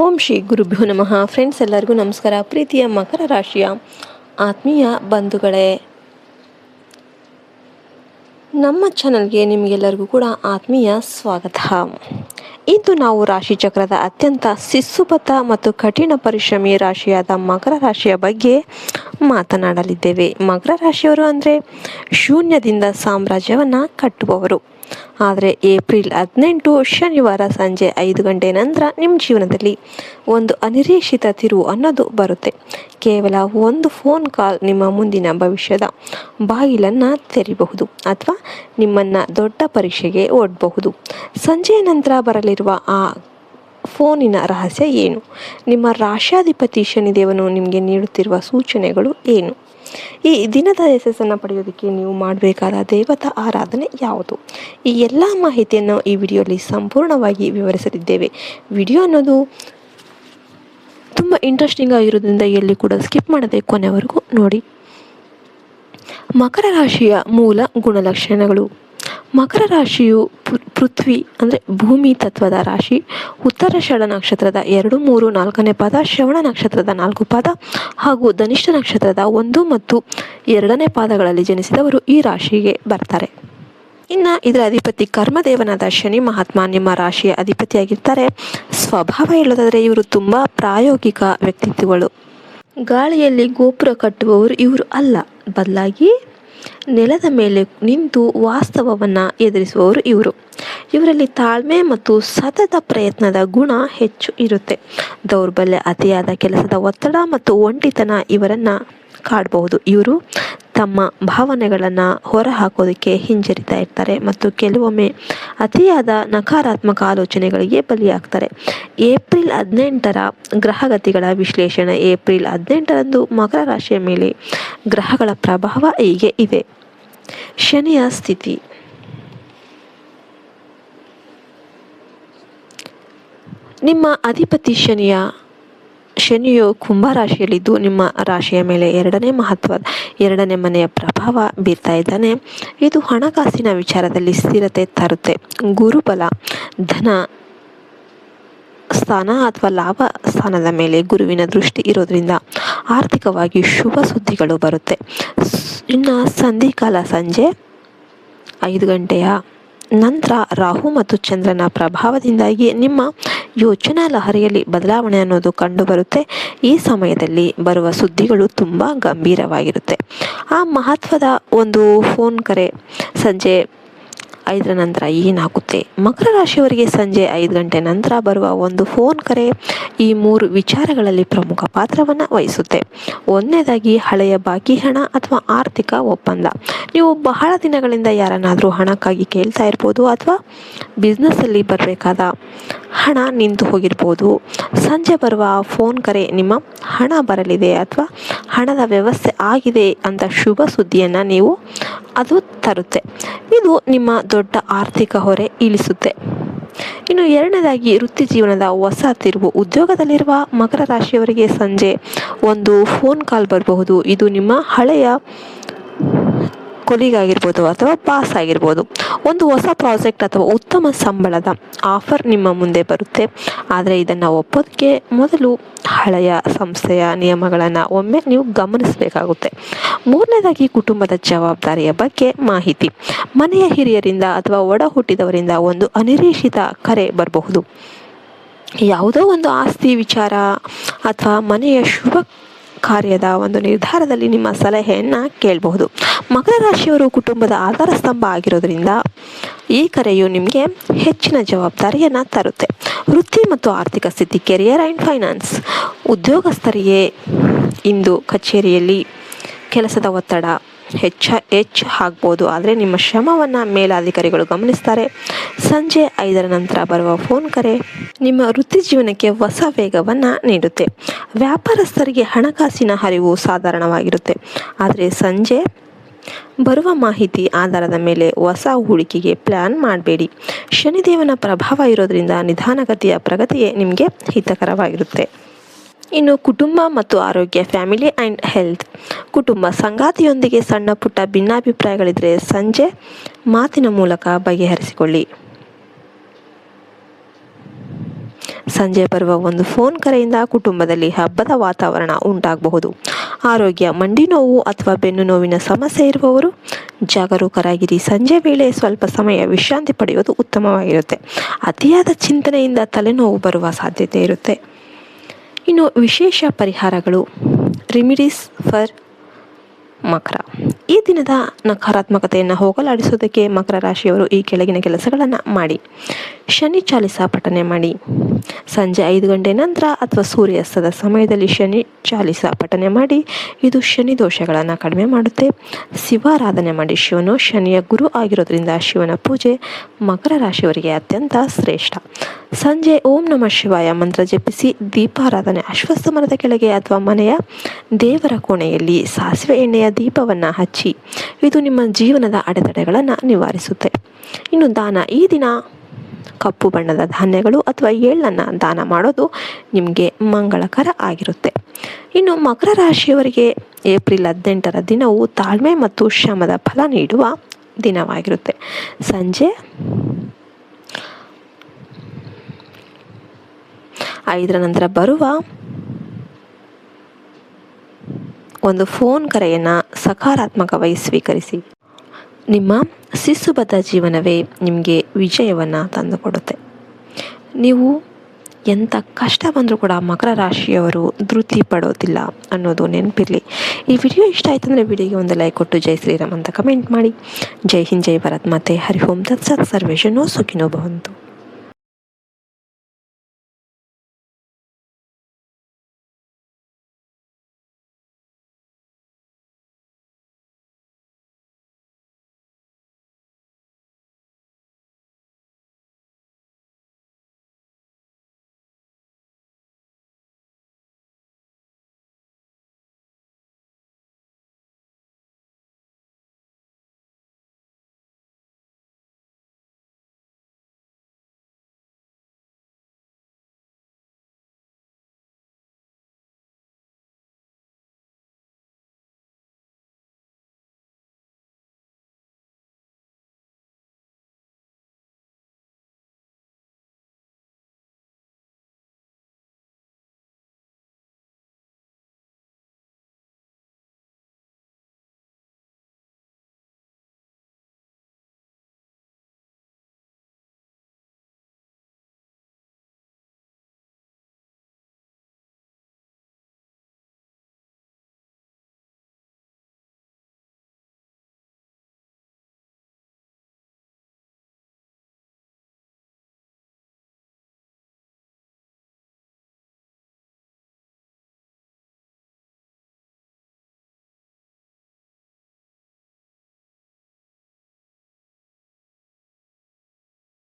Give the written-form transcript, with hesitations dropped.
ಓಂ ಶ್ರೀ ಗುರುಭ್ಯೋ ನಮಃ. ಫ್ರೆಂಡ್ಸ್, ಎಲ್ಲರಿಗೂ ನಮಸ್ಕಾರ. ಪ್ರೀತಿಯ ಮಕರ ರಾಶಿಯ ಆತ್ಮೀಯ ಬಂಧುಗಳೇ, ನಮ್ಮ ಚಾನಲ್ಗೆ ನಿಮಗೆಲ್ಲರಿಗೂ ಕೂಡ ಆತ್ಮೀಯ ಸ್ವಾಗತ. ಇಂದು ನಾವು ರಾಶಿ ಚಕ್ರದ ಅತ್ಯಂತ ಶಿಸ್ತುಬದ್ಧ ಮತ್ತು ಕಠಿಣ ಪರಿಶ್ರಮಿ ರಾಶಿಯಾದ ಮಕರ ರಾಶಿಯ ಬಗ್ಗೆ ಮಾತನಾಡಲಿದ್ದೇವೆ. ಮಕರ ರಾಶಿಯವರು ಅಂದರೆ ಶೂನ್ಯದಿಂದ ಸಾಮ್ರಾಜ್ಯವನ್ನು ಕಟ್ಟುವವರು. ಆದರೆ ಏಪ್ರಿಲ್ 18 ಶನಿವಾರ ಸಂಜೆ 5 ಗಂಟೆ ನಂತರ ನಿಮ್ಮ ಜೀವನದಲ್ಲಿ ಒಂದು ಅನಿರೀಕ್ಷಿತ ತಿರುವು ಅನ್ನೋದು ಬರುತ್ತೆ. ಕೇವಲ ಒಂದು ಫೋನ್ ಕಾಲ್ ನಿಮ್ಮ ಮುಂದಿನ ಭವಿಷ್ಯದ ಬಾಗಿಲನ್ನು ತೆರೀಬಹುದು ಅಥವಾ ನಿಮ್ಮನ್ನು ದೊಡ್ಡ ಪರೀಕ್ಷೆಗೆ ಒಡ್ಡಬಹುದು. ಸಂಜೆಯ ನಂತರ ಬರಲಿರುವ ಆ ಫೋನಿನ ರಹಸ್ಯ ಏನು? ನಿಮ್ಮ ರಾಶ್ಯಾಧಿಪತಿ ಶನಿದೇವನು ನಿಮಗೆ ನೀಡುತ್ತಿರುವ ಸೂಚನೆಗಳು ಏನು? ಈ ದಿನದ ಯಶಸ್ಸನ್ನು ಪಡೆಯೋದಕ್ಕೆ ನೀವು ಮಾಡಬೇಕಾದ ದೇವತಾ ಆರಾಧನೆ ಯಾವುದು? ಈ ಎಲ್ಲ ಮಾಹಿತಿಯನ್ನು ಈ ವಿಡಿಯೋಲಿ ಸಂಪೂರ್ಣವಾಗಿ ವಿವರಿಸಲಿದ್ದೇವೆ. ವಿಡಿಯೋ ಅನ್ನೋದು ತುಂಬ ಇಂಟ್ರೆಸ್ಟಿಂಗ್ ಆಗಿರೋದ್ರಿಂದ ಎಲ್ಲಿ ಕೂಡ ಸ್ಕಿಪ್ ಮಾಡದೆ ಕೊನೆವರೆಗೂ ನೋಡಿ. ಮಕರ ರಾಶಿಯ ಮೂಲ ಗುಣಲಕ್ಷಣಗಳು. ಮಕರ ರಾಶಿಯು ಪೃಥ್ವಿ ಅಂದರೆ ಭೂಮಿ ತತ್ವದ ರಾಶಿ. ಉತ್ತರಾಷಾಢ ನಕ್ಷತ್ರದ 2, 3, 4ನೇ ಪಾದ, ಶ್ರವಣ ನಕ್ಷತ್ರದ 4 ಪಾದ ಹಾಗೂ ಧನಿಷ್ಠ ನಕ್ಷತ್ರದ 1 ಮತ್ತು 2ನೇ ಪಾದಗಳಲ್ಲಿ ಜನಿಸಿದವರು ಈ ರಾಶಿಗೆ ಬರ್ತಾರೆ. ಇನ್ನು ಇದರ ಅಧಿಪತಿ ಕರ್ಮದೇವನಾದ ಶನಿ ಮಹಾತ್ಮ ನಿಮ್ಮ ರಾಶಿಯ ಅಧಿಪತಿಯಾಗಿರ್ತಾರೆ. ಸ್ವಭಾವ ಹೇಳೋದಾದರೆ ಇವರು ತುಂಬ ಪ್ರಾಯೋಗಿಕ ವ್ಯಕ್ತಿತ್ವಗಳು. ಗಾಳಿಯಲ್ಲಿ ಗೋಪುರ ಕಟ್ಟುವವರು ಇವರು ಅಲ್ಲ, ಬದಲಾಗಿ ನೆಲದ ಮೇಲೆ ನಿಂತು ವಾಸ್ತವವನ್ನು ಎದುರಿಸುವವರು ಇವರು. ಇವರಲ್ಲಿ ತಾಳ್ಮೆ ಮತ್ತು ಸತತ ಪ್ರಯತ್ನದ ಗುಣ ಹೆಚ್ಚು ಇರುತ್ತೆ. ದೌರ್ಬಲ್ಯ, ಅತಿಯಾದ ಕೆಲಸದ ಒತ್ತಡ ಮತ್ತು ಒಂಟಿತನ ಇವರನ್ನು ಕಾಡಬಹುದು. ಇವರು ತಮ್ಮ ಭಾವನೆಗಳನ್ನು ಹೊರಹಾಕೋದಕ್ಕೆ ಹಿಂಜರಿತಾ ಇರ್ತಾರೆ ಮತ್ತು ಕೆಲವೊಮ್ಮೆ ಅತಿಯಾದ ನಕಾರಾತ್ಮಕ ಆಲೋಚನೆಗಳಿಗೆ ಬಲಿಯಾಗ್ತಾರೆ. ಏಪ್ರಿಲ್ 18ರ ಗ್ರಹಗತಿಗಳ ವಿಶ್ಲೇಷಣೆ. ಏಪ್ರಿಲ್ 18ರಂದು ಮಕರ ರಾಶಿಯ ಮೇಲೆ ಗ್ರಹಗಳ ಪ್ರಭಾವ ಹೀಗೆ ಇದೆ. ಶನಿಯ ಸ್ಥಿತಿ. ನಿಮ್ಮ ಅಧಿಪತಿ ಶನಿಯು ಕುಂಭ ರಾಶಿಯಲ್ಲಿದ್ದು ನಿಮ್ಮ ರಾಶಿಯ ಮೇಲೆ ಎರಡನೇ ಮನೆಯ ಪ್ರಭಾವ ಬೀರ್ತಾ ಇದ್ದಾನೆ. ಇದು ಹಣಕಾಸಿನ ವಿಚಾರದಲ್ಲಿ ಸ್ಥಿರತೆ ತರುತ್ತೆ. ಗುರುಬಲ, ಧನ ಸ್ಥಾನ ಅಥವಾ ಲಾಭ ಸ್ಥಾನದ ಮೇಲೆ ಗುರುವಿನ ದೃಷ್ಟಿ ಇರೋದ್ರಿಂದ ಆರ್ಥಿಕವಾಗಿ ಶುಭ ಸುದ್ದಿಗಳು ಬರುತ್ತೆ. ಇನ್ನು ಸಂಧಿಕಾಲ ಸಂಜೆ 5 ಗಂಟೆಯ ನಂತರ ರಾಹು ಮತ್ತು ಚಂದ್ರನ ಪ್ರಭಾವದಿಂದಾಗಿ ನಿಮ್ಮ ಯೋಚನಾ ಲಹರಿಯಲ್ಲಿ ಬದಲಾವಣೆ ಅನ್ನೋದು ಕಂಡುಬರುತ್ತೆ. ಈ ಸಮಯದಲ್ಲಿ ಬರುವ ಸುದ್ದಿಗಳು ತುಂಬ ಗಂಭೀರವಾಗಿರುತ್ತೆ. ಆ ಮಹತ್ವದ ಒಂದು ಫೋನ್ ಕರೆ ಸಂಜೆ 5ರ ನಂತರ ಏನಾಗುತ್ತೆ? ಮಕರ ರಾಶಿಯವರಿಗೆ ಸಂಜೆ 5 ಗಂಟೆ ನಂತರ ಬರುವ ಒಂದು ಫೋನ್ ಕರೆ ಈ 3 ವಿಚಾರಗಳಲ್ಲಿ ಪ್ರಮುಖ ಪಾತ್ರವನ್ನು ವಹಿಸುತ್ತೆ. ಒಂದನೇದಾಗಿ ಹಳೆಯ ಬಾಕಿ ಹಣ ಅಥವಾ ಆರ್ಥಿಕ ಒಪ್ಪಂದ. ನೀವು ಬಹಳ ದಿನಗಳಿಂದ ಯಾರನ್ನಾದರೂ ಹಣಕ್ಕಾಗಿ ಕೇಳ್ತಾ ಇರ್ಬೋದು ಅಥವಾ ಬಿಸ್ನೆಸ್ಸಲ್ಲಿ ಬರಬೇಕಾದ ಹಣ ನಿಂತು ಹೋಗಿರ್ಬೋದು. ಸಂಜೆ ಬರುವ ಫೋನ್ ಕರೆ ನಿಮ್ಮ ಹಣ ಬರಲಿದೆ ಅಥವಾ ಹಣದ ವ್ಯವಸ್ಥೆ ಆಗಿದೆ ಅಂತ ಶುಭ ಸುದ್ದಿಯನ್ನು ನೀವು ಅದು ತರುತ್ತೆ. ಇದು ನಿಮ್ಮ ದೊಡ್ಡ ಆರ್ಥಿಕ ಹೊರೆ ಇಳಿಸುತ್ತೆ. ಇನ್ನು ಎರಡನೇದಾಗಿ ವೃತ್ತಿ ಜೀವನದ ಹೊಸ ತಿರುವು. ಉದ್ಯೋಗದಲ್ಲಿರುವ ಮಕರ ರಾಶಿಯವರಿಗೆ ಸಂಜೆ ಒಂದು ಫೋನ್ ಕಾಲ್ ಬರಬಹುದು. ಇದು ನಿಮ್ಮ ಹಳೆಯ ಕೊಲೀಗ್ ಆಗಿರ್ಬೋದು ಅಥವಾ ಪಾಸ್ ಆಗಿರ್ಬೋದು. ಒಂದು ಹೊಸ ಪ್ರಾಜೆಕ್ಟ್ ಅಥವಾ ಉತ್ತಮ ಸಂಬಳದ ಆಫರ್ ನಿಮ್ಮ ಮುಂದೆ ಬರುತ್ತೆ. ಆದರೆ ಇದನ್ನು ಒಪ್ಪೋದಕ್ಕೆ ಮೊದಲು ಹಳೆಯ ಸಂಸ್ಥೆಯ ನಿಯಮಗಳನ್ನು ಒಮ್ಮೆ ನೀವು ಗಮನಿಸಬೇಕಾಗುತ್ತೆ. ಮೂರನೇದಾಗಿ ಕುಟುಂಬದ ಜವಾಬ್ದಾರಿಯ ಬಗ್ಗೆ ಮಾಹಿತಿ. ಮನೆಯ ಹಿರಿಯರಿಂದ ಅಥವಾ ಒಡ ಹುಟ್ಟಿದವರಿಂದ ಒಂದು ಅನಿರೀಕ್ಷಿತ ಕರೆ ಬರಬಹುದು. ಯಾವುದೋ ಒಂದು ಆಸ್ತಿ ವಿಚಾರ ಅಥವಾ ಮನೆಯ ಶುಭ ಕಾರ್ಯದ ಒಂದು ನಿರ್ಧಾರದಲ್ಲಿ ನಿಮ್ಮ ಸಲಹೆಯನ್ನು ಕೇಳಬಹುದು. ಮಕರ ರಾಶಿಯವರು ಕುಟುಂಬದ ಆಧಾರ ಸ್ತಂಭ ಆಗಿರೋದ್ರಿಂದ ಈ ಕರೆಯು ನಿಮಗೆ ಹೆಚ್ಚಿನ ಜವಾಬ್ದಾರಿಯನ್ನು ತರುತ್ತೆ. ವೃತ್ತಿ ಮತ್ತು ಆರ್ಥಿಕ ಸ್ಥಿತಿ. Career and finance. ಉದ್ಯೋಗಸ್ಥರಿಗೆ ಇಂದು ಕಚೇರಿಯಲ್ಲಿ ಕೆಲಸದ ಒತ್ತಡ ಹೆಚ್ಚು ಆಗ್ಬೋದು, ಆದರೆ ನಿಮ್ಮ ಶ್ರಮವನ್ನು ಮೇಲಾಧಿಕಾರಿಗಳು ಗಮನಿಸ್ತಾರೆ. ಸಂಜೆ 5ರ ನಂತರ ಬರುವ ಫೋನ್ ಕರೆ ನಿಮ್ಮ ವೃತ್ತಿ ಜೀವನಕ್ಕೆ ಹೊಸ ವೇಗವನ್ನು ನೀಡುತ್ತೆ. ವ್ಯಾಪಾರಸ್ಥರಿಗೆ ಹಣಕಾಸಿನ ಹರಿವು ಸಾಧಾರಣವಾಗಿರುತ್ತೆ, ಆದರೆ ಸಂಜೆ ಬರುವ ಮಾಹಿತಿ ಆಧಾರದ ಮೇಲೆ ಹೊಸ ಹೂಡಿಕೆಗೆ ಪ್ಲ್ಯಾನ್ ಮಾಡಬೇಡಿ. ಶನಿದೇವನ ಪ್ರಭಾವ ಇರೋದ್ರಿಂದ ನಿಧಾನಗತಿಯ ಪ್ರಗತಿಯೇ ನಿಮಗೆ ಹಿತಕರವಾಗಿರುತ್ತೆ. ಇನ್ನು ಕುಟುಂಬ ಮತ್ತು ಆರೋಗ್ಯ. Family and health. ಕುಟುಂಬ ಸಂಗಾತಿಯೊಂದಿಗೆ ಸಣ್ಣ ಪುಟ್ಟ ಭಿನ್ನಾಭಿಪ್ರಾಯಗಳಿದ್ದರೆ ಸಂಜೆ ಮಾತಿನ ಮೂಲಕ ಬಗೆಹರಿಸಿಕೊಳ್ಳಿ. ಸಂಜೆ ಬರುವ ಒಂದು ಫೋನ್ ಕರೆಯಿಂದ ಕುಟುಂಬದಲ್ಲಿ ಹಬ್ಬದ ವಾತಾವರಣ ಉಂಟಾಗಬಹುದು. ಆರೋಗ್ಯ ಮಂಡಿ ನೋವು ಅಥವಾ ಬೆನ್ನು ನೋವಿನ ಸಮಸ್ಯೆ ಇರುವವರು ಜಾಗರೂಕರಾಗಿರಿ. ಸಂಜೆ ವೇಳೆ ಸ್ವಲ್ಪ ಸಮಯ ವಿಶ್ರಾಂತಿ ಪಡೆಯುವುದು ಉತ್ತಮವಾಗಿರುತ್ತೆ. ಅತಿಯಾದ ಚಿಂತನೆಯಿಂದ ತಲೆನೋವು ಬರುವ ಸಾಧ್ಯತೆ ಇರುತ್ತೆ. ಇನ್ನು ವಿಶೇಷ ಪರಿಹಾರಗಳು, ರೆಮಿಡೀಸ್ ಫಾರ್ ಮಕರ. ಈ ದಿನದ ನಕಾರಾತ್ಮಕತೆಯನ್ನು ಹೋಗಲಾಡಿಸುವುದಕ್ಕೆ ಮಕರ ರಾಶಿಯವರು ಈ ಕೆಳಗಿನ ಕೆಲಸಗಳನ್ನು ಮಾಡಿ. ಶನಿ ಚಾಲಿಸ ಪಠನೆ ಮಾಡಿ. ಸಂಜೆ 5 ಗಂಟೆ ನಂತರ ಅಥವಾ ಸೂರ್ಯಾಸ್ತದ ಸಮಯದಲ್ಲಿ ಶನಿ ಚಾಲಿಸ ಪಠನೆ ಮಾಡಿ. ಇದು ಶನಿ ದೋಷಗಳನ್ನು ಕಡಿಮೆ ಮಾಡುತ್ತೆ. ಶಿವಾರಾಧನೆ ಮಾಡಿ. ಶಿವನು ಶನಿಯ ಗುರು ಆಗಿರೋದ್ರಿಂದ ಶಿವನ ಪೂಜೆ ಮಕರ ರಾಶಿಯವರಿಗೆ ಅತ್ಯಂತ ಶ್ರೇಷ್ಠ. ಸಂಜೆ ಓಂ ನಮಃ ಶಿವಾಯ ಮಂತ್ರ ಜಪಿಸಿ ದೀಪಾರಾಧನೆ. ಅಶ್ವತ್ಥ ಮರದ ಕೆಳಗೆ ಅಥವಾ ಮನೆಯ ದೇವರ ಕೋಣೆಯಲ್ಲಿ ಸಾಸಿವೆ ಎಣ್ಣೆಯ ದೀಪವನ್ನು ಹಚ್ಚಿ. ಇದು ನಿಮ್ಮ ಜೀವನದ ಅಡೆತಡೆಗಳನ್ನು ನಿವಾರಿಸುತ್ತೆ. ಇನ್ನು ದಾನ, ಈ ದಿನ ಕಪ್ಪು ಬಣ್ಣದ ಧಾನ್ಯಗಳು ಅಥವಾ ಎಳ್ಳನ್ನು ದಾನ ಮಾಡೋದು ನಿಮಗೆ ಮಂಗಳಕರ ಆಗಿರುತ್ತೆ. ಇನ್ನು ಮಕರ ರಾಶಿಯವರಿಗೆ ಏಪ್ರಿಲ್ 18ರ ದಿನವು ತಾಳ್ಮೆ ಮತ್ತು ಶ್ರಮದ ಫಲ ನೀಡುವ ದಿನವಾಗಿರುತ್ತೆ. ಸಂಜೆ 5ರ ನಂತರ ಬರುವ ಒಂದು ಫೋನ್ ಕರೆಯನ್ನು ಸಕಾರಾತ್ಮಕವಾಗಿ ಸ್ವೀಕರಿಸಿ. ನಿಮ್ಮ ಶಿಸ್ತುಬದ್ಧ ಜೀವನವೇ ನಿಮಗೆ ವಿಜಯವನ್ನು ತಂದುಕೊಡುತ್ತೆ. ನೀವು ಎಂಥ ಕಷ್ಟ ಬಂದರೂ ಕೂಡ ಮಕರ ರಾಶಿಯವರು ಧೃತಿ ಪಡೋದಿಲ್ಲ ಅನ್ನೋದು ನೆನಪಿರಲಿ. ಈ ವಿಡಿಯೋ ಇಷ್ಟ ಆಯಿತು ಅಂದರೆ ವಿಡಿಯೋಗೆ ಒಂದು ಲೈಕ್ ಕೊಟ್ಟು ಜೈ ಶ್ರೀರಾಮ್ ಅಂತ ಕಮೆಂಟ್ ಮಾಡಿ. ಜೈ ಹಿಂದ್, ಜೈ ಭಾರತ್ ಮಾತೆ. ಹರಿ ಓಂ ತತ್ಸತ್. ಸರ್ವೇಜನೋ ಸುಖಿನೋ ಭವಂತು.